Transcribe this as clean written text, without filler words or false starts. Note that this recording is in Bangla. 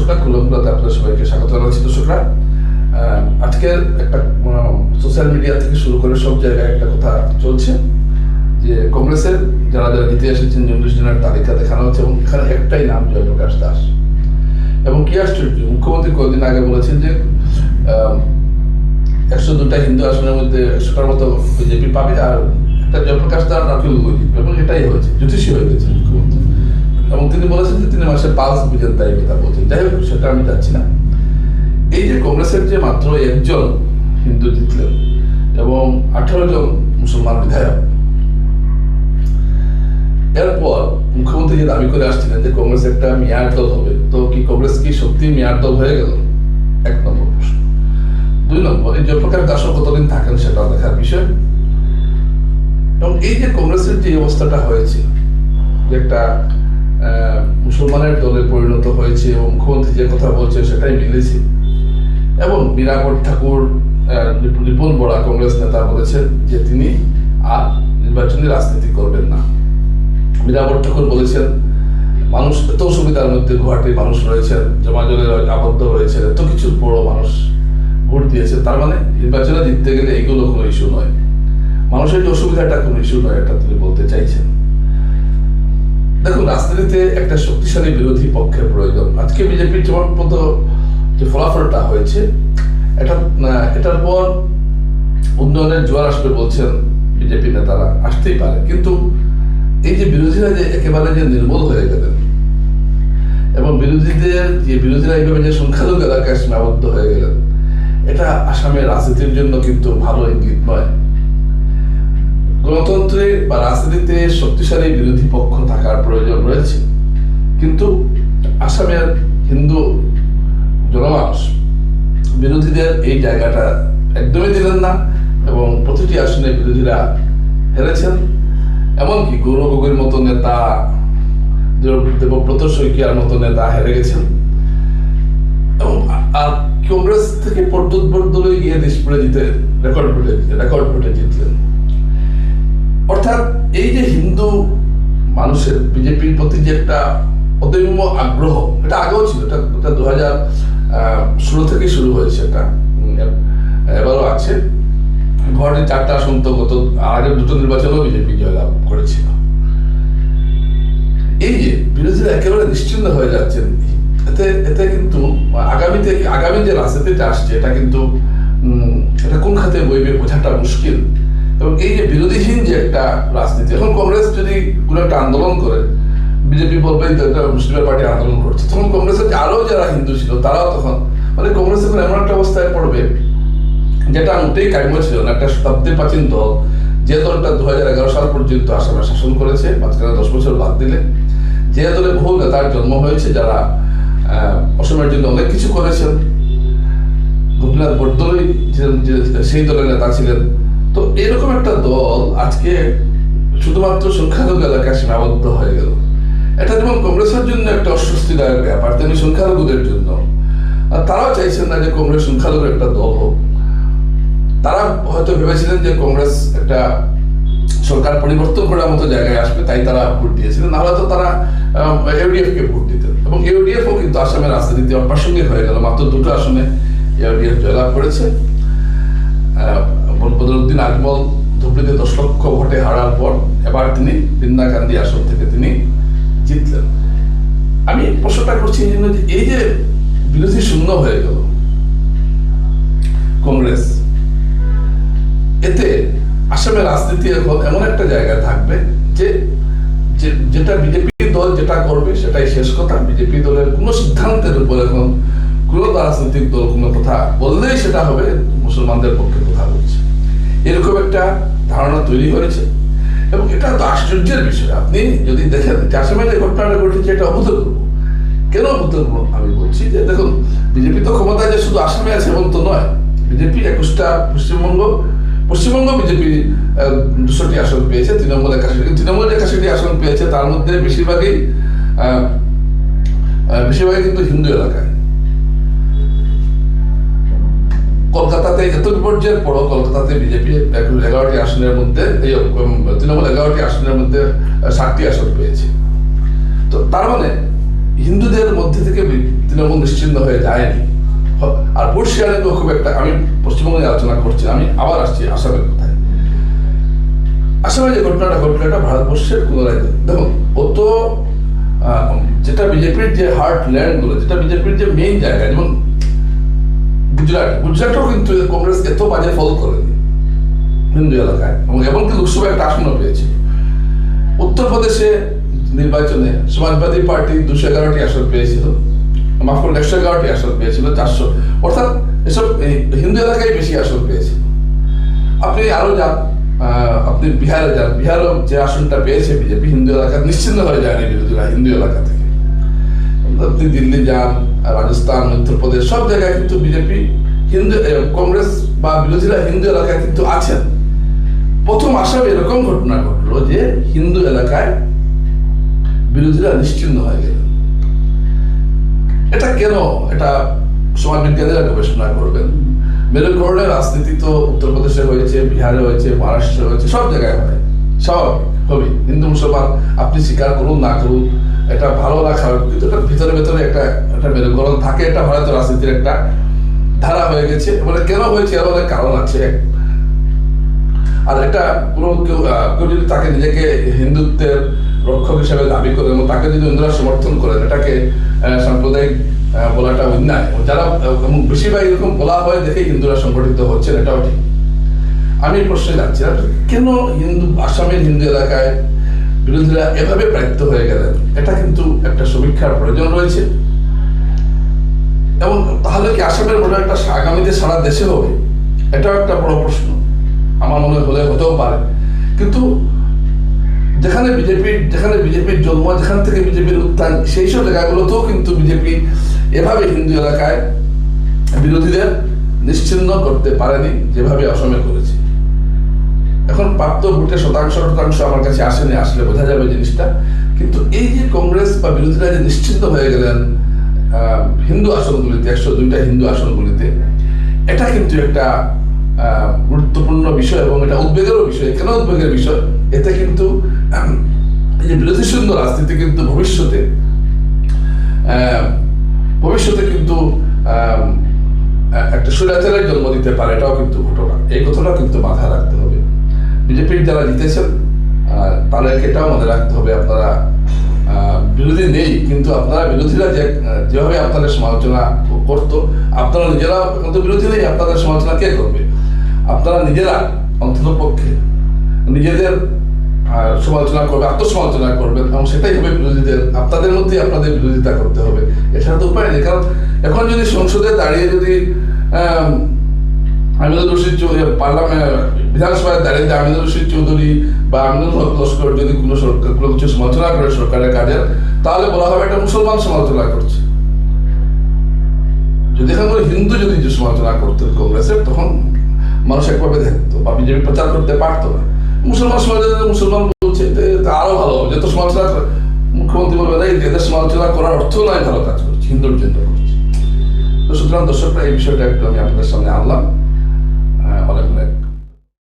দর্শকরা, কুলমগুলোতে আপনাদের সবাইকে স্বাগত জানাচ্ছি। দর্শকরা, আজকের একটা সোশ্যাল মিডিয়া থেকে শুরু করে সব জায়গায় একটা কথা চলছে যে কংগ্রেসের যারা যারা জিতে এসেছেন 40 জনের তালিকা দেখানো হচ্ছে এবং এখানে একটাই নাম, জয়প্রকাশ দাস। এবং কি আশ্চর্য, মুখ্যমন্ত্রী কয়েকদিন আগে বলেছেন যে 102টা হিন্দু আসনের মধ্যে 100টার মতো বিজেপি পাবে আর একটা জয়প্রকাশ দাস রাফিউল জিতবে, এবং এটাই হয়েছে, জ্যোতিষী হয়ে গেছে মুখ্যমন্ত্রী। এবং তিনি বলেছেন যে তিনি মাসে পালস বুঝেন, তাই কথা বলছেন। যাই হোক, সেটা আমি যাচ্ছি না। এই যে কংগ্রেসের যে মাত্র একজন হিন্দু জিতলেন এবং 18 জন মুসলমান বিধায়ক, এরপর মুখ্যমন্ত্রী যে দাবি করে আসছিলেন যে কংগ্রেস একটা মেয়ার দল হবে, তো কি কংগ্রেস কি সত্যি মেয়ার দল হয়ে গেল? 1 নম্বর প্রশ্ন। 2 নম্বর, এই জয়প্রকাশ দাসও কতদিন থাকেন সেটা দেখার বিষয়। এবং এই যে কংগ্রেসের যে অবস্থাটা হয়েছে, যে একটা মুসলমানের দলে পরিণত হয়েছে এবং মুখ্যমন্ত্রী যে কথা বলছে সেটাই মিলেছে। এবং বীরাবর ঠাকুর, রিপন বড়া কংগ্রেস নেতা বলেছেন যে তিনি আর নির্বাচনী রাজনীতি করবেন না। বীরাবর ঠাকুর বলেছেন মানুষ এত অসুবিধার মধ্যে, গুয়াহাটির মানুষ রয়েছেন, জমাজলে আবদ্ধ রয়েছেন, এত কিছুর বড় মানুষ ভোট দিয়েছে, তার মানে নির্বাচনে জিততে গেলে এইগুলো কোনো ইস্যু নয়, মানুষের যে অসুবিধাটা কোনো ইস্যু নয়, এটা তিনি বলতে চাইছেন। দেখুন, রাজনীতিতে একটা শক্তিশালী বিরোধী পক্ষের প্রয়োজন। আজকে বিজেপির চূড়ান্ত যে ফলাফলটা হয়েছে, এটার পর উন্নয়নের জোয়ার আসবে বলছেন বিজেপি নেতারা, আসতেই পারে, কিন্তু এই যে বিরোধীরা যে একেবারে যে নির্মূল হয়ে গেলেন এবং বিরোধীরা এইভাবে যে সংখ্যালঘু এলাকায় সীমাবদ্ধ হয়ে গেলেন, এটা আসামের রাজনীতির জন্য কিন্তু ভালো ইঙ্গিত নয়। গণতন্ত্রে বা রাজনীতিতে শক্তিশালী বিরোধী পক্ষ থাকার প্রয়োজন রয়েছে, কিন্তু আসামের হিন্দু জনমানুষ বিরোধীদের এই জায়গাটা একদমই দিলেন না এবং প্রতিটি আসনে বিরোধীরা হেরেছেন। এমনকি গৌরব গগৈর মতো নেতা, দেবব্রত শইকিয়ার মতো নেতা হেরে গেছেন এবং আর কংগ্রেস থেকে প্রদ্যুৎ বরদলৈ গিয়ে দিশপুরে জিতে রেকর্ড ভোটে জিতলেন। অর্থাৎ এই যে হিন্দু মানুষের বিজেপির প্রতি যে একটা অদম্য আগ্রহ, এটা আগেও ছিল, এটা 2016 থেকে শুরু হয়েছে, এটা এবারও আছে। গুয়াহাটির 4টা আসন তো গত আগের 2টো নির্বাচনেও বিজেপি জয়লাভ করেছিল। এই যে বিরোধীরা একেবারে নিশ্চিন্ত হয়ে যাচ্ছেন, এতে কিন্তু আগামী যে রাজনীতিটা আসছে, এটা কিন্তু এটা কোন খাতে বইবে বোঝাটা মুশকিল। এবং এই যে বিরোধীহীন যে একটা রাজনীতি, এখন কংগ্রেস যদি কোনো একটা আন্দোলন করে, বিজেপি বলবে একটা মুসলিমের পার্টি আন্দোলন করছে, তখন কংগ্রেসের আরো যারা হিন্দু ছিল তারাও তখন কংগ্রেস এখন এমন একটা অবস্থায় পড়বে যেটা মোটেই কাম্য ছিল না। একটা শতাব্দী প্রাচীন দল, যে দলটা 2011 সাল পর্যন্ত আসামে শাসন করেছে, মাঝখানে 10 বছর বাদ দিলে, যে দলে বহু নেতার জন্ম হয়েছে, যারা অসমের জন্য অনেক কিছু করেছেন, গোপীনাথ বরদলৈ সেই দলের নেতা ছিলেন। তো এরকম একটা দল আজকে শুধুমাত্র সংখ্যালঘু এলাকায় সীমাবদ্ধ হয়ে গেল। এটা যেমন কংগ্রেসের জন্য একটা অস্বস্তিদায়ক ব্যাপার, তেমনি সংখ্যালঘুদের জন্য। তারাও চাইছেন না যে কংগ্রেস সংখ্যালঘু একটা দল হোক। তারা হয়তো ভেবেছিলেন যে কংগ্রেস একটা সরকার পরিবর্তন করার মতো জায়গায় আসবে, তাই তারা ভোট দিয়েছিলেন, নাহলে তো তারা ইউডিএফ কে ভোট দিতেন। এবং ইউডিএফও কিন্তু আসামের রাজনীতিতে অপ্রাসঙ্গিক হয়ে গেল। মাত্র 2টো আসনে ইউডিএফ জয়লাভ করেছে। বদরুদ্দিন আজমল ধুবড়িতে 10 লক্ষ ভোটে হারার পর এবার তিনি বৃন্দা গান্ধী আসন থেকে তিনি জিতলেন। আমি প্রশ্নটা করছি এই জন্য যে এই যে বিরোধী শূন্য হয়ে গেল কংগ্রেস, এতে আসামের রাজনীতি এখন এমন একটা জায়গায় থাকবে যে যেটা বিজেপি দল যেটা করবে সেটাই শেষ কথা। বিজেপি দলের কোনো সিদ্ধান্তের উপর এখন কোনো রাজনৈতিক দল কোনো কথা বললেই সেটা হবে মুসলমানদের পক্ষে কথা বলছে, এরকম একটা ধারণা তৈরি হয়েছে। এবং এটা তো আশ্চর্যের বিষয়। আপনি যদি দেখেন যে আসামে যে ঘটনাটা ঘটেছে, এটা অভূতপূর্ব। কেন অভূতপূর্ব আমি বলছি? যে দেখুন, বিজেপি তো ক্ষমতায় যে শুধু আসামে আছে এমন তো নয়। বিজেপি 21টা পশ্চিমবঙ্গ বিজেপি 200টি আসন পেয়েছে, তৃণমূল 81টি আসন পেয়েছে। তার মধ্যে বেশিরভাগই কিন্তু হিন্দু এলাকায়। কলকাতাতে এত বিপর্যয়ের পর কলকাতাতে বিজেপি 11টি আসনের মধ্যে, তৃণমূল 11টি আসনের মধ্যে 7টি আসন পেয়েছে। তো তার মানে হিন্দুদের মধ্যে থেকে তৃণমূল নিশ্চিন্ন হয়ে যায়নি। আর ভোট শেয়ারিংও খুব একটা, আমি পশ্চিমবঙ্গে নিয়ে আলোচনা করছি, আমি আবার আসছি আসামের কথায়। আসামে যে ঘটনাটা ঘটলো এটা ভারতবর্ষের কোনো রাজ্য, দেখুন ও তো যেটা বিজেপির যে হার্ট ল্যান্ডগুলো, যেটা বিজেপির যে মেইন জায়গা, যেমন গুজরাটও কিন্তু কংগ্রেস এত বাজে ফল করেনি হিন্দু এলাকায়, এবং এমনকি লোকসভা একটা আসনও পেয়েছিল। উত্তরপ্রদেশে নির্বাচনে সমাজবাদী পার্টি 211টি আসন পেয়েছিল, মাফ করুন 111টি আসন পেয়েছিল, 400, অর্থাৎ এসব হিন্দু এলাকায় বেশি আসন পেয়েছিল। আপনি আরো যান, আপনি বিহারে যান, বিহারও যে আসনটা পেয়েছে বিজেপি হিন্দু এলাকা নিশ্চিন্ন হয়ে যায়নি বিরোধীরা হিন্দু এলাকা থেকে। আপনি দিল্লি যান, রাজস্থান, মধ্যপ্রদেশ, সব জায়গায় কিন্তু বিজেপি হিন্দু, কংগ্রেস বা বিরোধীরা হিন্দু এলাকায় কিন্তু আছেন। প্রথম আসামে এরকম ঘটনা ঘটলো যে হিন্দু এলাকায় বিরোধীরা নিশ্চিন্ন হয়ে গেলেন। এটা কেন? এটা সমাজবিজ্ঞানীরা গবেষণা করবেন। মেরুকরণের রাজনীতি তো উত্তরপ্রদেশে হয়েছে, বিহারে হয়েছে, মহারাষ্ট্রে হয়েছে, সব জায়গায় হয়, স্বাভাবিক হবে। হিন্দু মুসলমান আপনি স্বীকার করুন না করুন, এটা ভালো না খারাপ, কিন্তু এটা ভিতরে ভিতরে একটা মেরুকরণ থাকে। এটা ভারতের রাজনীতির একটা ধারা হয়ে গেছে। মানে কেন হয়েছে এর অনেক কারণ আছে। আর এটা কোনো কেউ যদি তাকে নিজেকে হিন্দুত্বের রক্ষক হিসেবে দাবি করেন এবং তাকে যদি অন্যরা সমর্থন করেন, এটাকে সাম্প্রদায়িক বলাটা অন্যায়। যারা বেশিরভাগ এরকম বলা হয় দেখে হিন্দুরা সংগঠিত হচ্ছেন, এটাও ঠিক। আমি প্রশ্নে যাচ্ছি না, কেন আসামের হিন্দু এলাকায় বিরোধীরা এভাবে প্রাপ্ত হয়ে গেলেন, এটা কিন্তু একটা সমীক্ষার প্রয়োজন রয়েছে। এবং তাহলে কি আসামের মনে একটা আগামীতে সারা দেশে হবে, এটাও একটা বড় প্রশ্ন। আমার মনে হলে হতেও পারে, কিন্তু যেখানে বিজেপির জন্ম, যেখান থেকে বিজেপির উত্থান, সেই সব জায়গাগুলোতেও কিন্তু বিজেপি এভাবে হিন্দু এলাকায় বিরোধীদের নিশ্চিহ্ন করতে পারেনি যেভাবে অসমে করেছে। এখন প্রাপ্ত ভোটের শতাংশ আমার কাছে আসেনি, আসলে বোঝা যাবে জিনিসটা। কিন্তু এই যে কংগ্রেস বা বিরোধীরা যে নিশ্চিন্ত হয়ে গেলেন হিন্দু আসনগুলিতে, 102টা হিন্দু আসনগুলিতে, এটা কিন্তু একটা গুরুত্বপূর্ণ বিষয় এবং এটা উদ্বেগেরও বিষয়। কেন উদ্বেগের বিষয়? এতে কিন্তু এই যে বিরোধী শূন্য রাজনীতি কিন্তু ভবিষ্যতে কিন্তু একটা স্বৈরাচারের জন্ম দিতে পারে, এটাও কিন্তু ঘটনা। এই কথাটাও কিন্তু মাথায় রাখতে হবে। বিজেপির যারা জিতেছেন তাদেরকে এটাও মনে রাখতে হবে, আপনারা বিরোধী নেই, কিন্তু আপনারা বিরোধীরা যেভাবে আপনাদের সমালোচনা করতো, আপনারা নিজেরা কিন্তু বিরোধী নেই, আপনাদের সমালোচনা কে করবে? আপনারা নিজেরা অন্তত পক্ষে নিজেদের সমালোচনা করবে, আত্মসমালোচনা করবেন, এবং সেটাই হবে বিরোধীদের, আপনাদের মধ্যে আপনাদের বিরোধিতা করতে হবে। এছাড়া তো উপায় নেই। কারণ এখন যদি সংসদে দাঁড়িয়ে যদি আমিনুর রশিদ চৌধুরী, বিধানসভায় দাঁড়িয়ে আমিনুর রশিদ চৌধুরী বা আমিনুল হক লস্কর যদি কোনো কিছু সমালোচনা করে সরকারের কাজের, তাহলে বলা হবে এটা মুসলমান সমালোচনা করছে। যদি এখন হিন্দু যদি সমালোচনা করতেন কংগ্রেসের, তখন মানুষ একভাবে দেখতো বা বিজেপি প্রচার করতে পারতো না। মুসলমান সমাজে মুসলমান বলছে আরো ভালো হবে, যত সমালোচনা মুখ্যমন্ত্রী বলবে না এদের সমালোচনা করার অর্থ নয় ভালো কাজ করছে, হিন্দুর জন্য করছে। তো সুতরাং দর্শকরা এই বিষয়টা একটু আমি আপনাদের সামনে আনলাম। অনেক